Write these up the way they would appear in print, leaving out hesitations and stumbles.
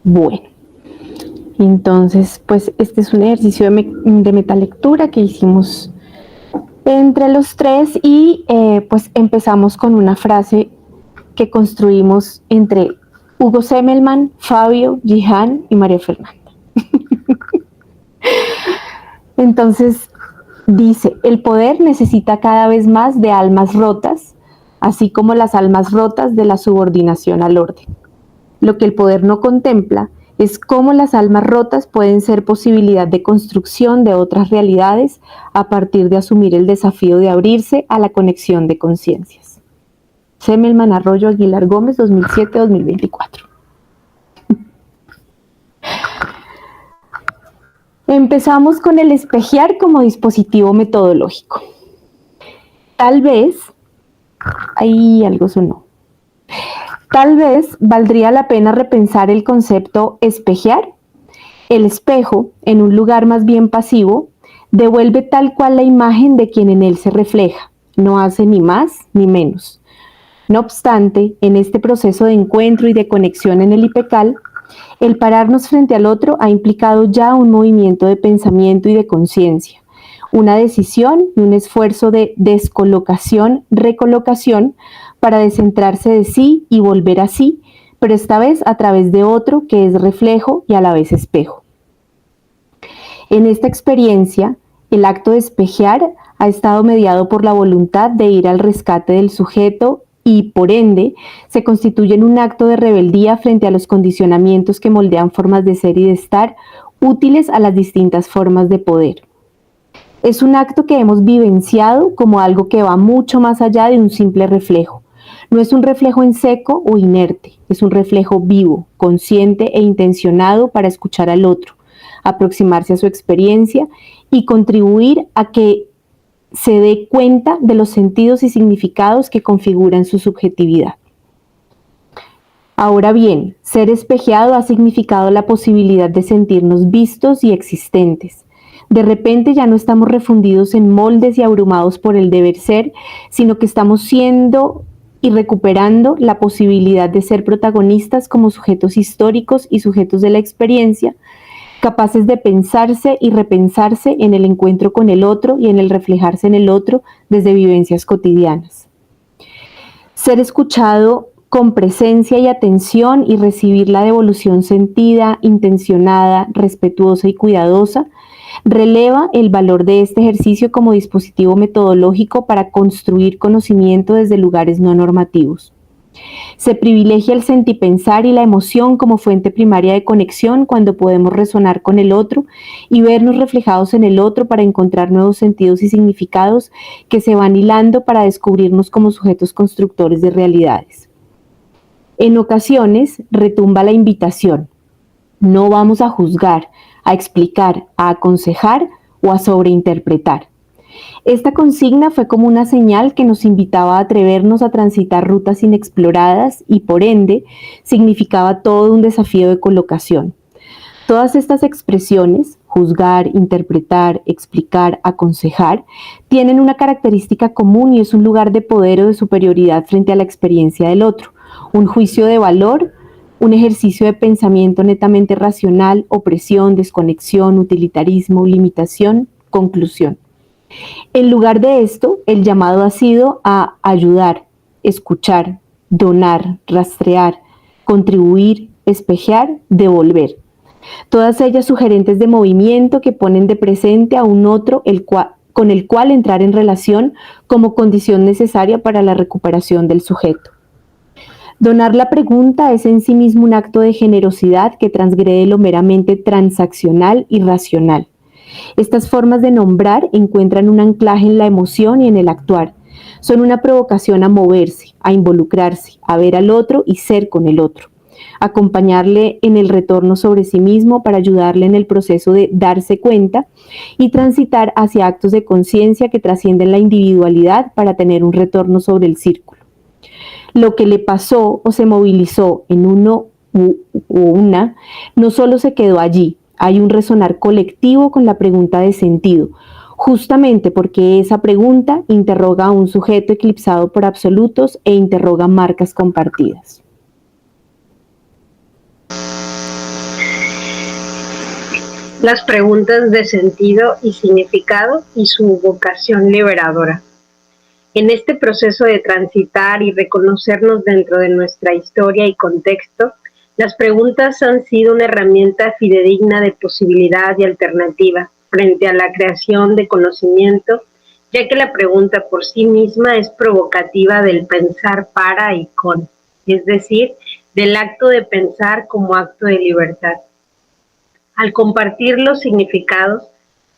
Bueno, entonces, pues este es un ejercicio de metalectura que hicimos entre los tres y pues empezamos con una frase que construimos entre Hugo Semmelmann, Fabio, Jihan y María Fernanda. Entonces dice, el poder necesita cada vez más de almas rotas, así como las almas rotas de la subordinación al orden. Lo que el poder no contempla es cómo las almas rotas pueden ser posibilidad de construcción de otras realidades a partir de asumir el desafío de abrirse a la conexión de conciencias. Semmelmann, Arroyo, Aguilar Gómez, 2007-2024. Empezamos con el espejear como dispositivo metodológico. Tal vez, ahí algo sonó. Tal vez valdría la pena repensar el concepto espejear. El espejo, en un lugar más bien pasivo, devuelve tal cual la imagen de quien en él se refleja, no hace ni más ni menos. No obstante, en este proceso de encuentro y de conexión en el IPECAL, el pararnos frente al otro ha implicado ya un movimiento de pensamiento y de conciencia, una decisión y un esfuerzo de descolocación, recolocación, para descentrarse de sí y volver a sí, pero esta vez a través de otro que es reflejo y a la vez espejo. En esta experiencia, el acto de espejear ha estado mediado por la voluntad de ir al rescate del sujeto y, por ende, se constituye en un acto de rebeldía frente a los condicionamientos que moldean formas de ser y de estar útiles a las distintas formas de poder. Es un acto que hemos vivenciado como algo que va mucho más allá de un simple reflejo. No es un reflejo en seco o inerte, es un reflejo vivo, consciente e intencionado para escuchar al otro, aproximarse a su experiencia y contribuir a que se dé cuenta de los sentidos y significados que configuran su subjetividad. Ahora bien, ser espejeado ha significado la posibilidad de sentirnos vistos y existentes. De repente ya no estamos refundidos en moldes y abrumados por el deber ser, sino que estamos siendo y recuperando la posibilidad de ser protagonistas como sujetos históricos y sujetos de la experiencia, capaces de pensarse y repensarse en el encuentro con el otro y en el reflejarse en el otro desde vivencias cotidianas. Ser escuchado con presencia y atención y recibir la devolución sentida, intencionada, respetuosa y cuidadosa, releva el valor de este ejercicio como dispositivo metodológico para construir conocimiento desde lugares no normativos. Se privilegia el sentipensar y la emoción como fuente primaria de conexión cuando podemos resonar con el otro y vernos reflejados en el otro para encontrar nuevos sentidos y significados que se van hilando para descubrirnos como sujetos constructores de realidades. En ocasiones retumba la invitación. No vamos a juzgar, a explicar, a aconsejar o a sobreinterpretar. Esta consigna fue como una señal que nos invitaba a atrevernos a transitar rutas inexploradas y, por ende, significaba todo un desafío de colocación. Todas estas expresiones, juzgar, interpretar, explicar, aconsejar, tienen una característica común y es un lugar de poder o de superioridad frente a la experiencia del otro, un juicio de valor, un ejercicio de pensamiento netamente racional, opresión, desconexión, utilitarismo, limitación, conclusión. En lugar de esto, el llamado ha sido a ayudar, escuchar, donar, rastrear, contribuir, espejear, devolver. Todas ellas sugerentes de movimiento que ponen de presente a un otro con el cual entrar en relación como condición necesaria para la recuperación del sujeto. Donar la pregunta es en sí mismo un acto de generosidad que transgrede lo meramente transaccional y racional. Estas formas de nombrar encuentran un anclaje en la emoción y en el actuar. Son una provocación a moverse, a involucrarse, a ver al otro y ser con el otro. Acompañarle en el retorno sobre sí mismo para ayudarle en el proceso de darse cuenta y transitar hacia actos de conciencia que trascienden la individualidad para tener un retorno sobre el círculo. Lo que le pasó o se movilizó en uno u una no solo se quedó allí. Hay un resonar colectivo con la pregunta de sentido, justamente porque esa pregunta interroga a un sujeto eclipsado por absolutos e interroga marcas compartidas. las preguntas de sentido y significado y su vocación liberadora. En este proceso de transitar y reconocernos dentro de nuestra historia y contexto, las preguntas han sido una herramienta fidedigna de posibilidad y alternativa frente a la creación de conocimiento, ya que la pregunta por sí misma es provocativa del pensar para y con, es decir, del acto de pensar como acto de libertad. Al compartir los significados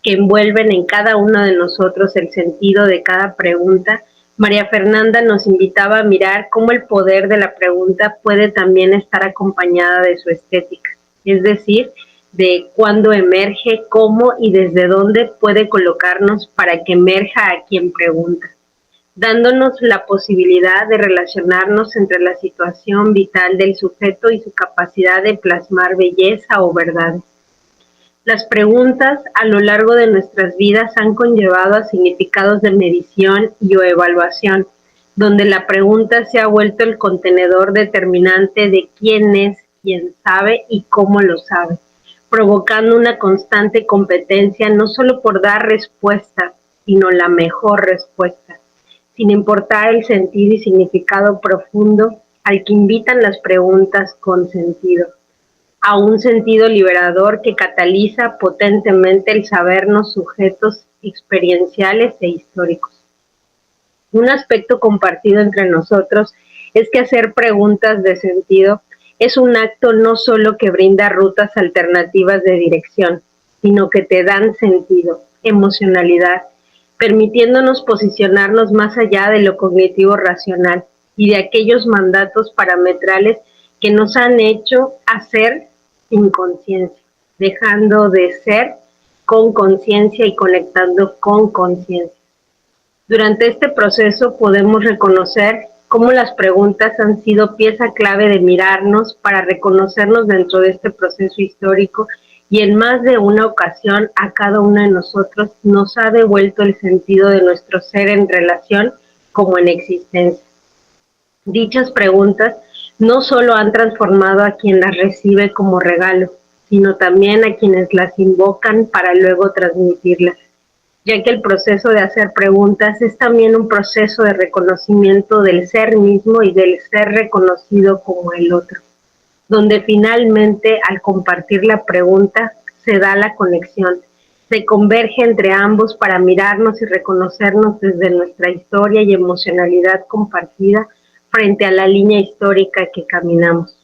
que envuelven en cada uno de nosotros el sentido de cada pregunta, María Fernanda nos invitaba a mirar cómo el poder de la pregunta puede también estar acompañada de su estética, es decir, de cuándo emerge, cómo y desde dónde puede colocarnos para que emerja a quien pregunta, dándonos la posibilidad de relacionarnos entre la situación vital del sujeto y su capacidad de plasmar belleza o verdad. Las preguntas a lo largo de nuestras vidas han conllevado a significados de medición y o evaluación, donde la pregunta se ha vuelto el contenedor determinante de quién es, quién sabe y cómo lo sabe, provocando una constante competencia no solo por dar respuesta, sino la mejor respuesta, sin importar el sentido y significado profundo al que invitan las preguntas con sentido, a un sentido liberador que cataliza potentemente el sabernos sujetos experienciales e históricos. Un aspecto compartido entre nosotros es que hacer preguntas de sentido es un acto no solo que brinda rutas alternativas de dirección, sino que te dan sentido, emocionalidad, permitiéndonos posicionarnos más allá de lo cognitivo racional y de aquellos mandatos parametrales que nos han hecho hacer sin conciencia, dejando de ser con conciencia y conectando con conciencia. Durante este proceso podemos reconocer cómo las preguntas han sido pieza clave de mirarnos para reconocernos dentro de este proceso histórico y en más de una ocasión a cada uno de nosotros nos ha devuelto el sentido de nuestro ser en relación como en existencia. Dichas preguntas no solo han transformado a quien las recibe como regalo, sino también a quienes las invocan para luego transmitirlas, ya que el proceso de hacer preguntas es también un proceso de reconocimiento del ser mismo y del ser reconocido como el otro, donde finalmente al compartir la pregunta se da la conexión, se converge entre ambos para mirarnos y reconocernos desde nuestra historia y emocionalidad compartida frente a la línea histórica que caminamos.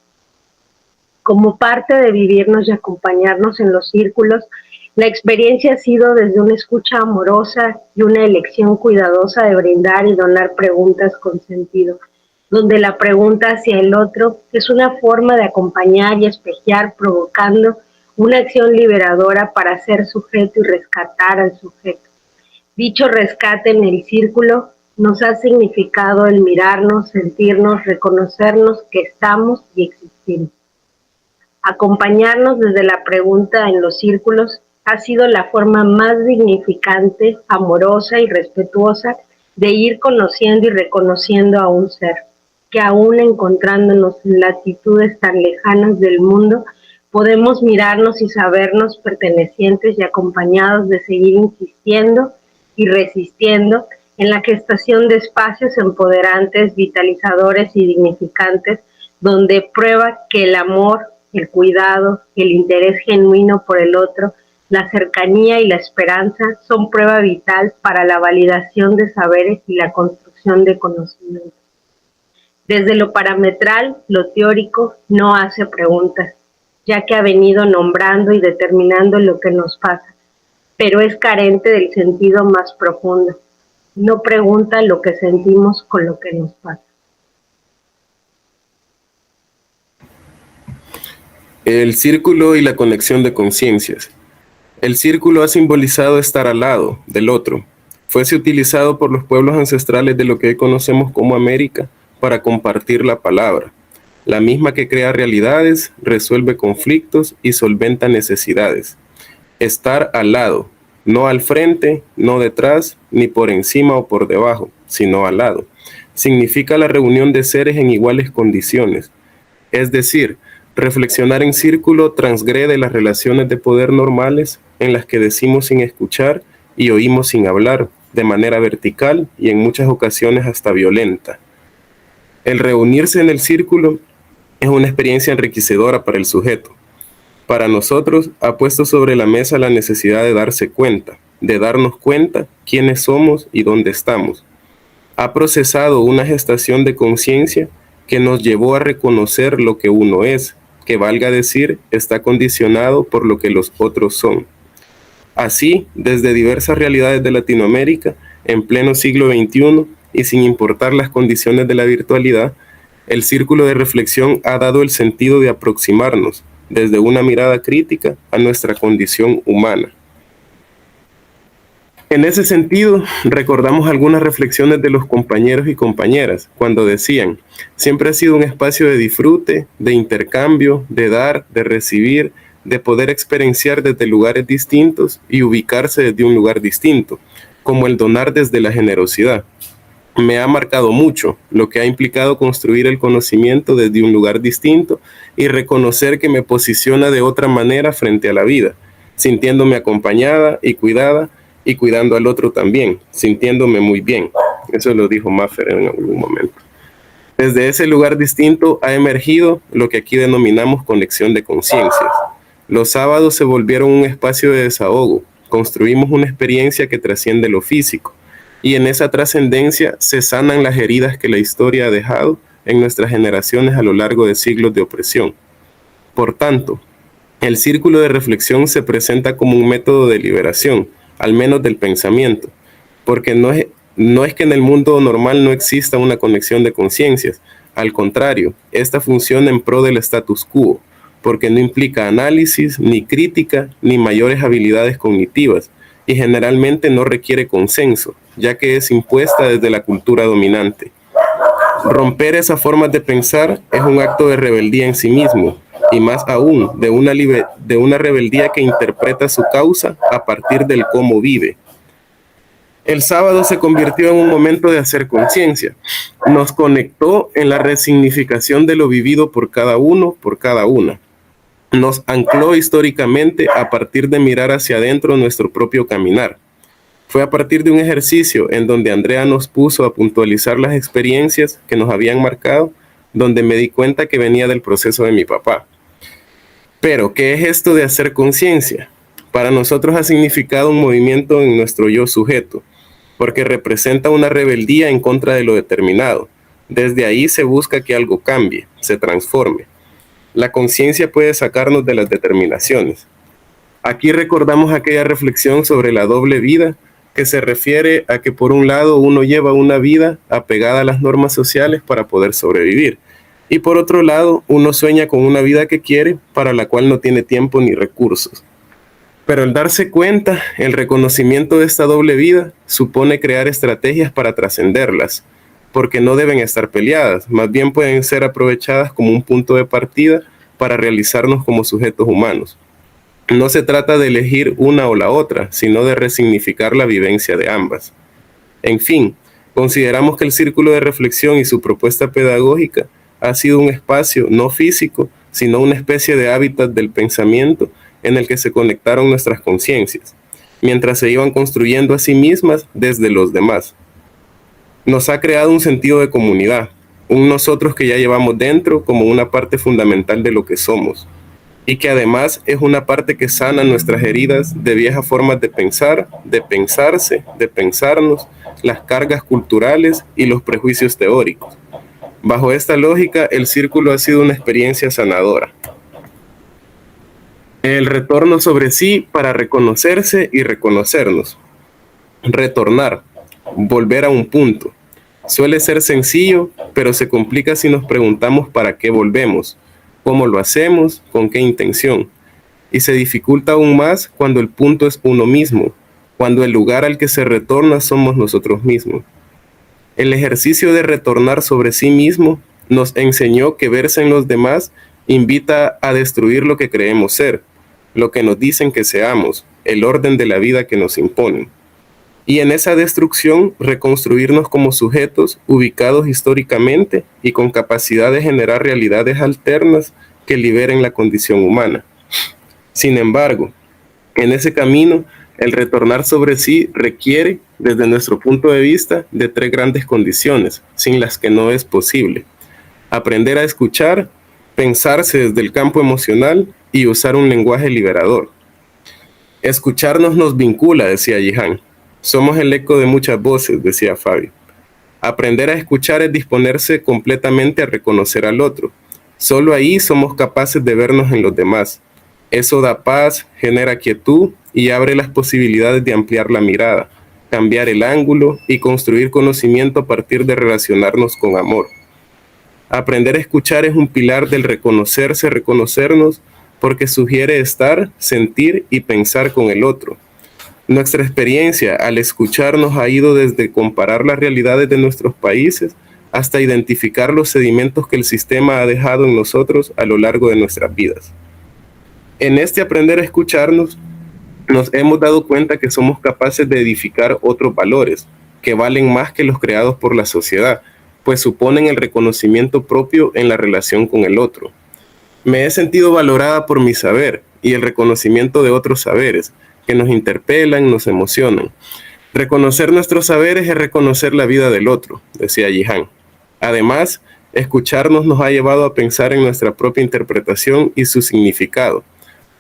Como parte de vivirnos y acompañarnos en los círculos, la experiencia ha sido desde una escucha amorosa y una elección cuidadosa de brindar y donar preguntas con sentido, donde la pregunta hacia el otro es una forma de acompañar y espejear, provocando una acción liberadora para ser sujeto y rescatar al sujeto. Dicho rescate en el círculo nos ha significado el mirarnos, sentirnos, reconocernos que estamos y existimos. Acompañarnos desde la pregunta en los círculos ha sido la forma más dignificante, amorosa y respetuosa de ir conociendo y reconociendo a un ser, que aún encontrándonos en latitudes tan lejanas del mundo, podemos mirarnos y sabernos pertenecientes y acompañados de seguir insistiendo y resistiendo en la gestación de espacios empoderantes, vitalizadores y dignificantes, donde prueba que el amor, el cuidado, el interés genuino por el otro, la cercanía y la esperanza son prueba vital para la validación de saberes y la construcción de conocimientos. Desde lo parametral, lo teórico no hace preguntas, ya que ha venido nombrando y determinando lo que nos pasa, pero es carente del sentido más profundo. No pregunta lo que sentimos con lo que nos pasa. El círculo y la conexión de conciencias. El círculo ha simbolizado estar al lado del otro. Fuese utilizado por los pueblos ancestrales de lo que hoy conocemos como América para compartir la palabra, la misma que crea realidades, resuelve conflictos y solventa necesidades. Estar al lado, no al frente, no detrás, ni por encima o por debajo, sino al lado. Significa la reunión de seres en iguales condiciones, es decir, Reflexionar en círculo transgrede las relaciones de poder normales en las que decimos sin escuchar y oímos sin hablar, de manera vertical y en muchas ocasiones hasta violenta. El reunirse en el círculo es una experiencia enriquecedora para el sujeto. Para nosotros ha puesto sobre la mesa la necesidad de darse cuenta, de darnos cuenta quiénes somos y dónde estamos. Ha procesado una gestación de conciencia que nos llevó a reconocer lo que uno es, que valga decir, está condicionado por lo que los otros son. Así, desde diversas realidades de Latinoamérica, en pleno siglo XXI, y sin importar las condiciones de la virtualidad, el círculo de reflexión ha dado el sentido de aproximarnos, desde una mirada crítica, a nuestra condición humana. En ese sentido, recordamos algunas reflexiones de los compañeros y compañeras cuando decían: siempre ha sido un espacio de disfrute, de intercambio, de dar, de recibir, de poder experienciar desde lugares distintos y ubicarse desde un lugar distinto, como el donar desde la generosidad. Me ha marcado mucho, lo que ha implicado construir el conocimiento desde un lugar distinto y reconocer que me posiciona de otra manera frente a la vida, sintiéndome acompañada y cuidada, y cuidando al otro también, sintiéndome muy bien. Eso lo dijo Maffer en algún momento. Desde ese lugar distinto ha emergido lo que aquí denominamos conexión de conciencias. Los sábados se volvieron un espacio de desahogo, construimos una experiencia que trasciende lo físico, y en esa trascendencia se sanan las heridas que la historia ha dejado en nuestras generaciones a lo largo de siglos de opresión. Por tanto, el círculo de reflexión se presenta como un método de liberación, al menos del pensamiento, porque no es que en el mundo normal no exista una conexión de conciencias, al contrario, esta funciona en pro del status quo, porque no implica análisis, ni crítica, ni mayores habilidades cognitivas, y generalmente no requiere consenso, ya que es impuesta desde la cultura dominante. Romper esas formas de pensar es un acto de rebeldía en sí mismo, y más aún de una rebeldía que interpreta su causa a partir del cómo vive. El sábado se convirtió en un momento de hacer conciencia. Nos conectó en la resignificación de lo vivido por cada uno, por cada una. Nos ancló históricamente a partir de mirar hacia adentro nuestro propio caminar. Fue a partir de un ejercicio en donde Andrea nos puso a puntualizar las experiencias que nos habían marcado, donde me di cuenta que venía del proceso de mi papá. Pero, ¿qué es esto de hacer conciencia? Para nosotros ha significado un movimiento en nuestro yo sujeto, porque representa una rebeldía en contra de lo determinado. Desde ahí se busca que algo cambie, se transforme. La conciencia puede sacarnos de las determinaciones. Aquí recordamos aquella reflexión sobre la doble vida, que se refiere a que por un lado uno lleva una vida apegada a las normas sociales para poder sobrevivir, y por otro lado uno sueña con una vida que quiere, para la cual no tiene tiempo ni recursos. Pero el darse cuenta, el reconocimiento de esta doble vida, supone crear estrategias para trascenderlas, porque no deben estar peleadas, más bien pueden ser aprovechadas como un punto de partida para realizarnos como sujetos humanos. No se trata de elegir una o la otra, sino de resignificar la vivencia de ambas. En fin, consideramos que el círculo de reflexión y su propuesta pedagógica ha sido un espacio no físico, sino una especie de hábitat del pensamiento en el que se conectaron nuestras conciencias, mientras se iban construyendo a sí mismas desde los demás. Nos ha creado un sentido de comunidad, un nosotros que ya llevamos dentro como una parte fundamental de lo que somos, y que además es una parte que sana nuestras heridas de viejas formas de pensar, de pensarse, de pensarnos, las cargas culturales y los prejuicios teóricos. Bajo esta lógica, el círculo ha sido una experiencia sanadora. El retorno sobre sí para reconocerse y reconocernos. Retornar, volver a un punto. Suele ser sencillo, pero se complica si nos preguntamos para qué volvemos, cómo lo hacemos, con qué intención. Y se dificulta aún más cuando el punto es uno mismo, cuando el lugar al que se retorna somos nosotros mismos. El ejercicio de retornar sobre sí mismo nos enseñó que verse en los demás invita a destruir lo que creemos ser, lo que nos dicen que seamos, el orden de la vida que nos imponen. Y en esa destrucción reconstruirnos como sujetos ubicados históricamente y con capacidad de generar realidades alternas que liberen la condición humana. Sin embargo, en ese camino, el retornar sobre sí requiere, desde nuestro punto de vista, de 3 grandes condiciones, sin las que no es posible: aprender a escuchar, pensarse desde el campo emocional y usar un lenguaje liberador. Escucharnos nos vincula, decía Jihan. Somos el eco de muchas voces, decía Fabio. Aprender a escuchar es disponerse completamente a reconocer al otro. Solo ahí somos capaces de vernos en los demás. Eso da paz, genera quietud y abre las posibilidades de ampliar la mirada, cambiar el ángulo y construir conocimiento a partir de relacionarnos con amor. Aprender a escuchar es un pilar del reconocernos, porque sugiere estar, sentir y pensar con el otro. Nuestra experiencia al escucharnos ha ido desde comparar las realidades de nuestros países hasta identificar los sedimentos que el sistema ha dejado en nosotros a lo largo de nuestras vidas. En este aprender a escucharnos, nos hemos dado cuenta que somos capaces de edificar otros valores que valen más que los creados por la sociedad, pues suponen el reconocimiento propio en la relación con el otro. Me he sentido valorada por mi saber y el reconocimiento de otros saberes que nos interpelan, nos emocionan. Reconocer nuestros saberes es reconocer la vida del otro, decía Jihan. Además, escucharnos nos ha llevado a pensar en nuestra propia interpretación y su significado.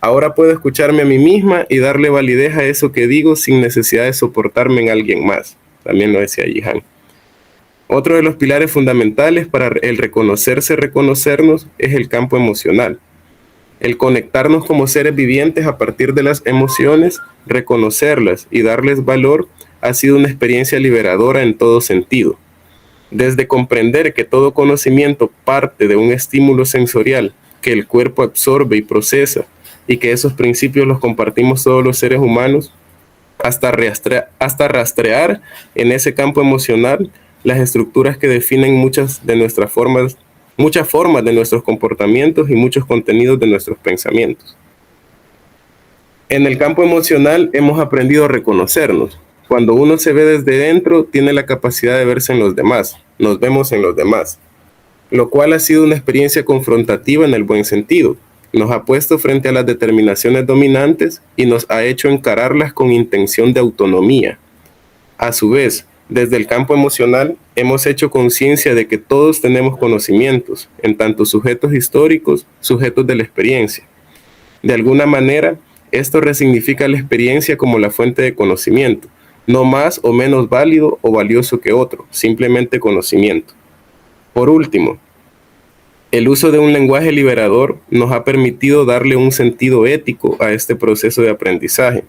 Ahora puedo escucharme a mí misma y darle validez a eso que digo sin necesidad de soportarme en alguien más. También lo decía Jihan. Otro de los pilares fundamentales para el reconocernos es el campo emocional. El conectarnos como seres vivientes a partir de las emociones, reconocerlas y darles valor ha sido una experiencia liberadora en todo sentido. Desde comprender que todo conocimiento parte de un estímulo sensorial que el cuerpo absorbe y procesa, y que esos principios los compartimos todos los seres humanos, hasta rastrear en ese campo emocional las estructuras que definen muchas formas de nuestros comportamientos y muchos contenidos de nuestros pensamientos. En el campo emocional hemos aprendido a reconocernos. Cuando uno se ve desde dentro, tiene la capacidad de verse en los demás, nos vemos en los demás, lo cual ha sido una experiencia confrontativa en el buen sentido. Nos ha puesto frente a las determinaciones dominantes y nos ha hecho encararlas con intención de autonomía. A su vez, desde el campo emocional, hemos hecho conciencia de que todos tenemos conocimientos, en tanto sujetos históricos, sujetos de la experiencia. De alguna manera, esto resignifica la experiencia como la fuente de conocimiento, no más o menos válido o valioso que otro, simplemente conocimiento. Por último, el uso de un lenguaje liberador nos ha permitido darle un sentido ético a este proceso de aprendizaje,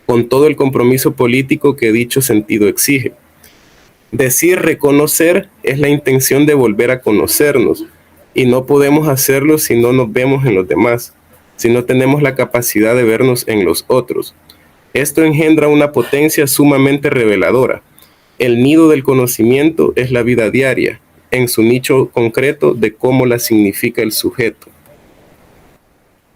con todo el compromiso político que dicho sentido exige. Decir reconocer es la intención de volver a conocernos, y no podemos hacerlo si no nos vemos en los demás, si no tenemos la capacidad de vernos en los otros. Esto engendra una potencia sumamente reveladora. El nido del conocimiento es la vida diaria, en su nicho concreto de cómo la significa el sujeto.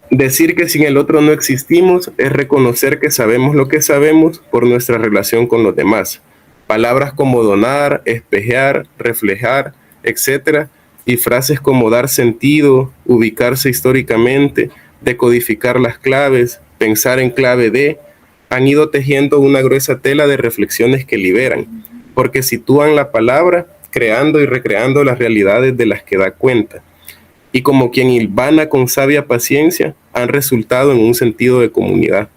Decir que sin el otro no existimos es reconocer que sabemos lo que sabemos por nuestra relación con los demás. Palabras como donar, espejear, reflejar, etc., y frases como dar sentido, ubicarse históricamente, decodificar las claves, pensar en clave de, han ido tejiendo una gruesa tela de reflexiones que liberan, porque sitúan la palabra creando y recreando las realidades de las que da cuenta, y como quien hilvana con sabia paciencia, han resultado en un sentido de comunidad.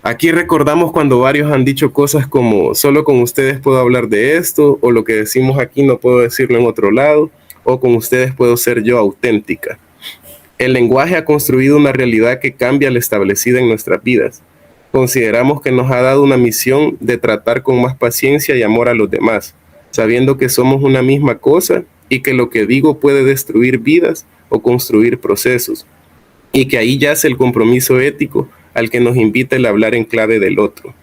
Aquí recordamos cuando varios han dicho cosas como solo con ustedes puedo hablar de esto, o lo que decimos aquí no puedo decirlo en otro lado, o con ustedes puedo ser yo auténtica. El lenguaje ha construido una realidad que cambia la establecida en nuestras vidas. Consideramos que nos ha dado una misión de tratar con más paciencia y amor a los demás, sabiendo que somos una misma cosa y que lo que digo puede destruir vidas o construir procesos, y que ahí yace el compromiso ético al que nos invita el hablar en clave del otro.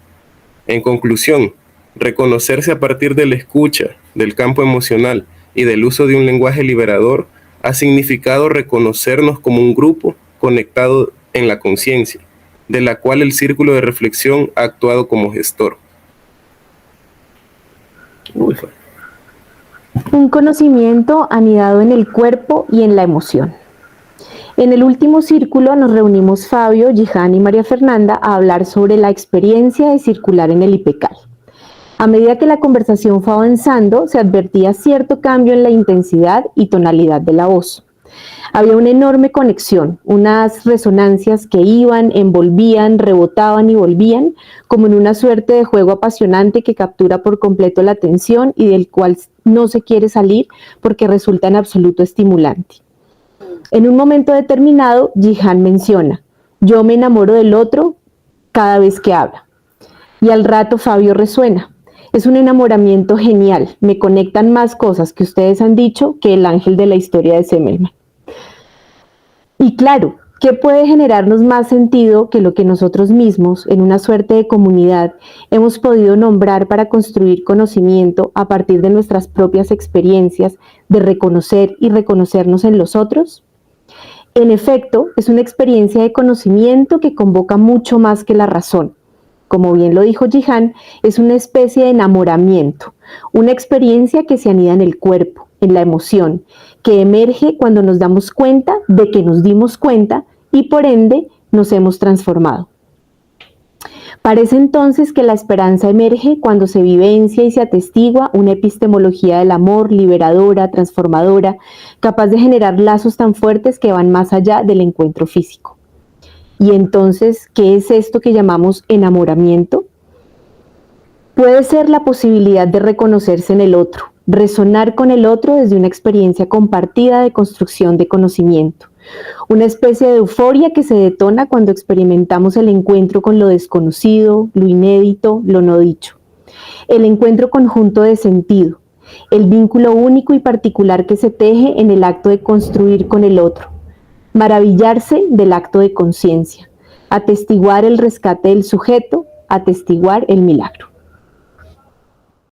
En conclusión, reconocerse a partir de la escucha, del campo emocional y del uso de un lenguaje liberador ha significado reconocernos como un grupo conectado en la conciencia, de la cual el círculo de reflexión ha actuado como gestor. Un conocimiento anidado en el cuerpo y en la emoción. En el último círculo nos reunimos Fabio, Gihan y María Fernanda a hablar sobre la experiencia de circular en el IPECAL. A medida que la conversación fue avanzando, se advertía cierto cambio en la intensidad y tonalidad de la voz. Había una enorme conexión, unas resonancias que iban, envolvían, rebotaban y volvían, como en una suerte de juego apasionante que captura por completo la atención y del cual no se quiere salir porque resulta en absoluto estimulante. En un momento determinado, Gihan menciona: yo me enamoro del otro cada vez que habla. Y al rato Fabio resuena: es un enamoramiento genial, me conectan más cosas que ustedes han dicho que el ángel de la historia de Semmelman. Y claro, ¿qué puede generarnos más sentido que lo que nosotros mismos, en una suerte de comunidad, hemos podido nombrar para construir conocimiento a partir de nuestras propias experiencias de reconocer y reconocernos en los otros? En efecto, es una experiencia de conocimiento que convoca mucho más que la razón. Como bien lo dijo Gihan, es una especie de enamoramiento, una experiencia que se anida en el cuerpo, en la emoción, que emerge cuando nos damos cuenta de que nos dimos cuenta y por ende nos hemos transformado. Parece entonces que la esperanza emerge cuando se vivencia y se atestigua una epistemología del amor liberadora, transformadora, capaz de generar lazos tan fuertes que van más allá del encuentro físico. Y entonces, ¿qué es esto que llamamos enamoramiento? Puede ser la posibilidad de reconocerse en el otro, resonar con el otro desde una experiencia compartida de construcción de conocimiento. Una especie de euforia que se detona cuando experimentamos el encuentro con lo desconocido, lo inédito, lo no dicho. El encuentro conjunto de sentido, el vínculo único y particular que se teje en el acto de construir con el otro. Maravillarse del acto de conciencia, atestiguar el rescate del sujeto, atestiguar el milagro.